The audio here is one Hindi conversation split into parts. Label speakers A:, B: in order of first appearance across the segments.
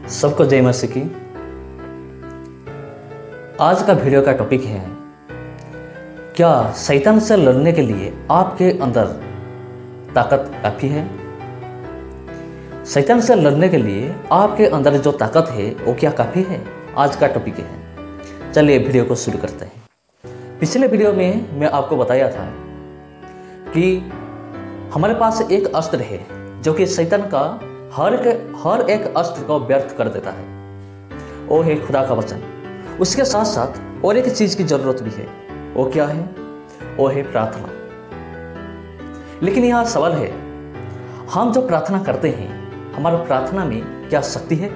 A: सबको जय मसीह की। आज का वीडियो का टॉपिक है, क्या शैतान से लड़ने के लिए आपके अंदर ताकत काफ़ी है? शैतान से लड़ने के लिए आपके अंदर जो ताकत है वो क्या काफ़ी है? आज का टॉपिक है। चलिए वीडियो को शुरू करते हैं। पिछले वीडियो में मैं आपको बताया था कि हमारे पास एक अस्त्र है जो कि शैतान का हर एक अस्त्र को व्यर्थ कर देता है। वो है खुदा का वचन। उसके साथ साथ और एक चीज की जरूरत भी है। वो क्या है? वो है प्रार्थना। लेकिन यहाँ सवाल है, हम जो प्रार्थना करते हैं, हमारी प्रार्थना में क्या शक्ति है?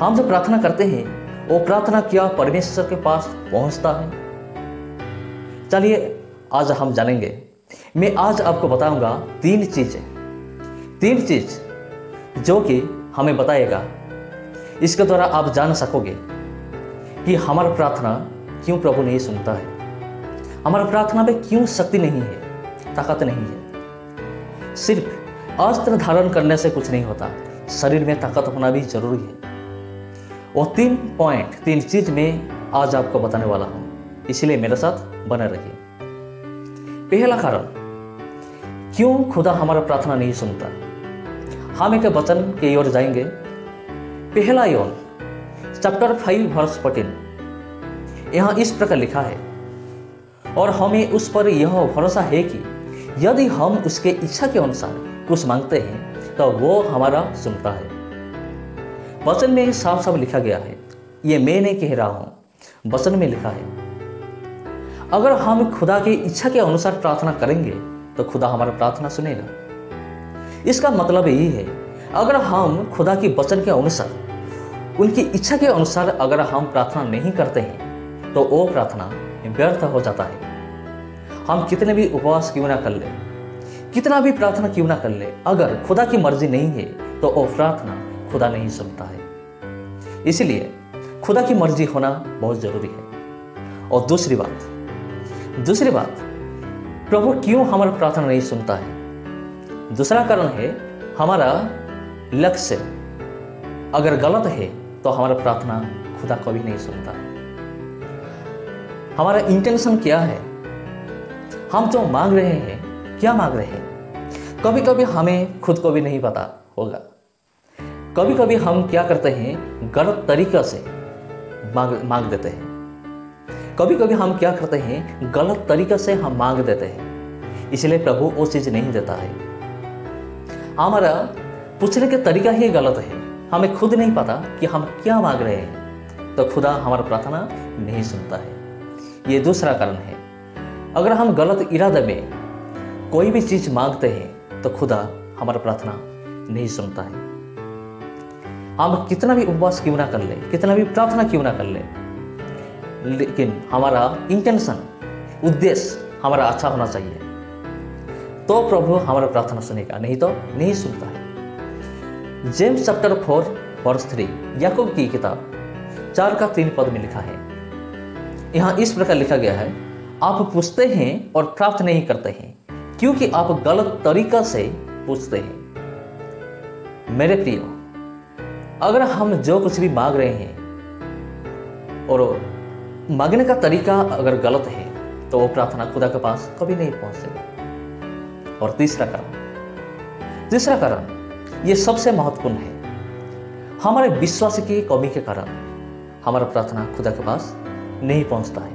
A: हम जो प्रार्थना करते हैं वो प्रार्थना क्या परमेश्वर के पास पहुंचता है? चलिए आज हम जानेंगे। मैं आज आपको बताऊंगा तीन चीज जो कि हमें बताएगा। इसके द्वारा आप जान सकोगे कि हमारा प्रार्थना क्यों प्रभु नहीं सुनता है, हमारा प्रार्थना में क्यों शक्ति नहीं है, ताकत नहीं है। सिर्फ अस्त्र धारण करने से कुछ नहीं होता, शरीर में ताकत होना भी जरूरी है। वो तीन चीज में आज आपको बताने वाला हूं, इसलिए मेरे साथ बने रहिए। पहला कारण, क्यों खुदा हमारा प्रार्थना नहीं सुनता। हम एक वचन की ओर जाएंगे। पहला यूहन्ना चैप्टर 5 वर्स 14। यहाँ इस प्रकार लिखा है, और हमें उस पर यह भरोसा है कि यदि हम उसके इच्छा के अनुसार कुछ मांगते हैं तो वो हमारा सुनता है। वचन में साफ साफ लिखा गया है, ये मैं नहीं कह रहा हूं, वचन में लिखा है। अगर हम खुदा की इच्छा के अनुसार प्रार्थना करेंगे तो खुदा हमारा प्रार्थना सुनेगा। इसका मतलब यही है, अगर हम खुदा की वचन के अनुसार, उनकी इच्छा के अनुसार अगर हम प्रार्थना नहीं करते हैं तो वो प्रार्थना व्यर्थ हो जाता है। हम कितने भी उपवास क्यों ना कर ले, कितना भी प्रार्थना क्यों ना कर ले, अगर खुदा की मर्जी नहीं है तो वो प्रार्थना खुदा नहीं सुनता है। इसलिए खुदा की मर्जी होना बहुत जरूरी है। और दूसरी बात, प्रभु क्यों हमारा प्रार्थना नहीं सुनता है? दूसरा कारण है, हमारा लक्ष्य अगर गलत है तो हमारा प्रार्थना खुदा कभी नहीं सुनता है। हमारा इंटेंशन क्या है? हम जो मांग रहे हैं, क्या मांग रहे हैं? कभी कभी हमें खुद को भी नहीं पता होगा। कभी कभी हम क्या करते हैं, गलत तरीका से मांग देते हैं। कभी कभी हम क्या करते हैं, गलत तरीका से हम मांग देते हैं, इसलिए प्रभु वो चीज नहीं देता है। हमारा पूछने का तरीका ही गलत है, हमें खुद नहीं पता कि हम क्या मांग रहे हैं, तो खुदा हमारा प्रार्थना नहीं सुनता है। ये दूसरा कारण है। अगर हम गलत इरादे में कोई भी चीज मांगते हैं तो खुदा हमारा प्रार्थना नहीं सुनता है। हम कितना भी उपवास क्यों ना कर ले, कितना भी प्रार्थना क्यों ना कर ले, लेकिन हमारा इंटेंशन, उद्देश्य हमारा अच्छा होना चाहिए, तो प्रभु हमारा प्रार्थना सुनेगा, नहीं तो नहीं सुनता है। जेम्स चैप्टर 4 वर्स 3, याकूब की किताब 4 का 3 पद में लिखा है। यहाँ इस प्रकार लिखा गया है, आप पूछते हैं और प्राप्त नहीं करते हैं क्योंकि आप गलत तरीका से पूछते हैं। मेरे प्रियो, अगर हम जो कुछ भी मांग रहे हैं और मांगने का तरीका अगर गलत है तो वो प्रार्थना खुदा के पास कभी नहीं पहुंचेगा। और तीसरा कारण, ये सबसे महत्वपूर्ण है, हमारे विश्वास की कमी के कारण हमारा प्रार्थना खुदा के पास नहीं पहुंचता है।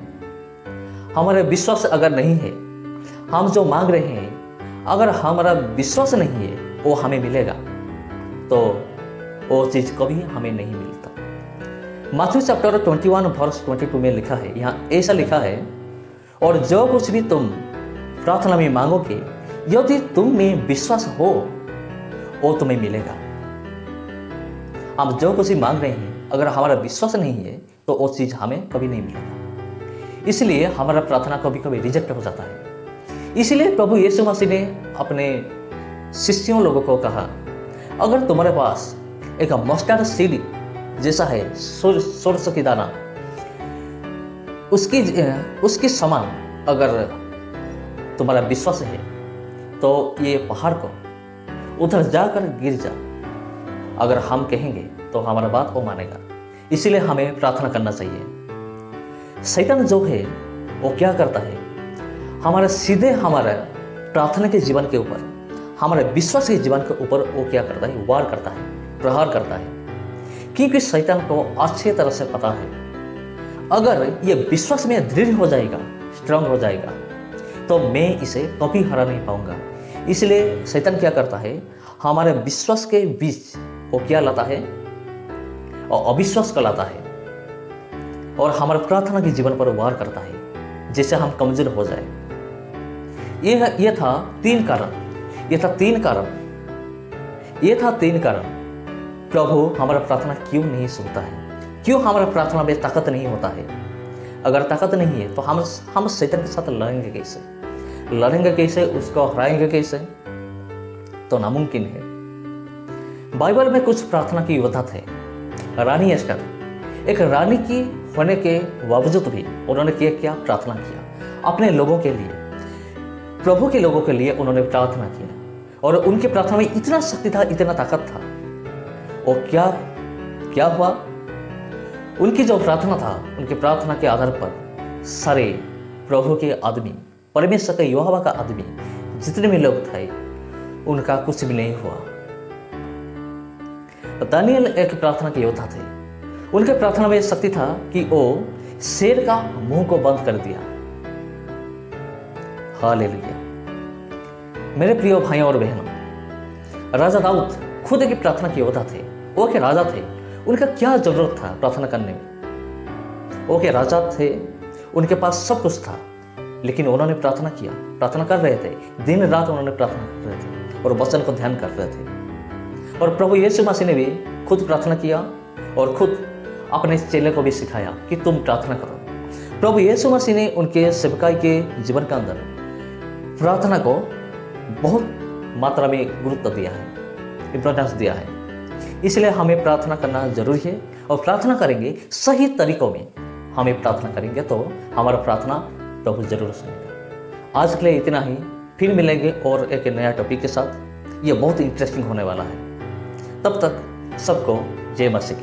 A: हमारे विश्वास अगर नहीं है, हम जो मांग रहे हैं, अगर हमारा विश्वास नहीं है वो हमें मिलेगा, तो वो चीज कभी हमें नहीं मिलता। मैथ्यू चैप्टर 21 वर्स 22 में लिखा है, यहाँ ऐसा लिखा है, और जो कुछ भी तुम प्रार्थना में मांगोगे, यदि तुम में विश्वास हो वो तुम्हें मिलेगा। हम जो कुछ भी मांग रहे हैं, अगर हमारा विश्वास नहीं है तो वो चीज हमें कभी नहीं मिलेगा। इसलिए हमारा प्रार्थना कभी कभी रिजेक्ट हो जाता है। इसलिए प्रभु यीशु मसीह ने अपने शिष्यों लोगों को कहा, अगर तुम्हारे पास एक मस्टर्ड सीड जैसा है, सोर्स की दाना, उसकी समान अगर तुम्हारा विश्वास है तो ये पहाड़ को उधर जाकर गिर जा अगर हम कहेंगे तो हमारा बात वो मानेगा। इसीलिए हमें प्रार्थना करना चाहिए। शैतान जो है वो क्या करता है, हमारे प्रार्थना के जीवन के ऊपर, हमारे विश्वास के जीवन के ऊपर वो क्या करता है, वार करता है, प्रहार करता है। क्योंकि शैतान को अच्छी तरह से पता है अगर ये विश्वास में दृढ़ हो जाएगा, स्ट्रांग हो जाएगा, तो मैं इसे कभी हरा नहीं पाऊंगा। इसलिए शैतान क्या करता है, हमारे विश्वास के बीच वो क्या लाता है, और अविश्वास को लाता है और हमारे प्रार्थना के जीवन पर वार करता है, जिससे हम कमजोर हो जाए। ये था तीन कारण प्रभु हमारा प्रार्थना क्यों नहीं सुनता है, क्यों हमारा प्रार्थना में ताकत नहीं होता है। अगर ताकत नहीं है तो हम शैतान के साथ लड़ेंगे कैसे, उसको हराएंगे कैसे, तो नामुमकिन है। बाइबल में कुछ प्रार्थना के योद्धा थे। रानी एस्टर, एक रानी की होने के बावजूद भी उन्होंने क्या प्रार्थना किया, अपने लोगों के लिए, प्रभु के लोगों के लिए उन्होंने प्रार्थना किया। और उनकी प्रार्थना में इतना शक्ति था, इतना ताकत था। और क्या हुआ, उनकी जो प्रार्थना था, उनकी प्रार्थना के आधार पर सारे प्रभु के आदमी, परमेश्वर के यहोवा का आदमी, जितने भी लोग थे, उनका कुछ भी नहीं हुआ। दानियल एक प्रार्थना के योद्धा थे। उनके प्रार्थना में शक्ति था कि वो शेर का मुंह को बंद कर दिया। हालेलुया। मेरे प्रिय भाइयों और बहनों, राजा दाऊद खुद एक प्रार्थना के योद्धा थे। वो के राजा थे, उनका क्या जरूरत था प्रार्थना करने में। वो के राजा थे, उनके पास सब कुछ था, लेकिन उन्होंने प्रार्थना कर रहे थे। दिन रात उन्होंने प्रार्थना कर रहे थे और वचन को ध्यान कर रहे थे। और प्रभु यीशु मसीह ने भी खुद प्रार्थना किया और खुद अपने चेले को भी सिखाया कि तुम प्रार्थना करो। प्रभु यीशु मसीह ने उनके सेवकाई के जीवन के अंदर प्रार्थना को बहुत मात्रा में गुरुत्व दिया है, इंपॉर्टेंस दिया है। इसलिए हमें प्रार्थना करना जरूरी है, और प्रार्थना करेंगे सही तरीकों में, हमें प्रार्थना करेंगे तो हमारा प्रार्थना प्रभु जरूर सुनेगा। आज के लिए इतना ही, फिर मिलेंगे और एक नया टॉपिक के साथ। ये बहुत इंटरेस्टिंग होने वाला है। तब तक सबको जय मसीह।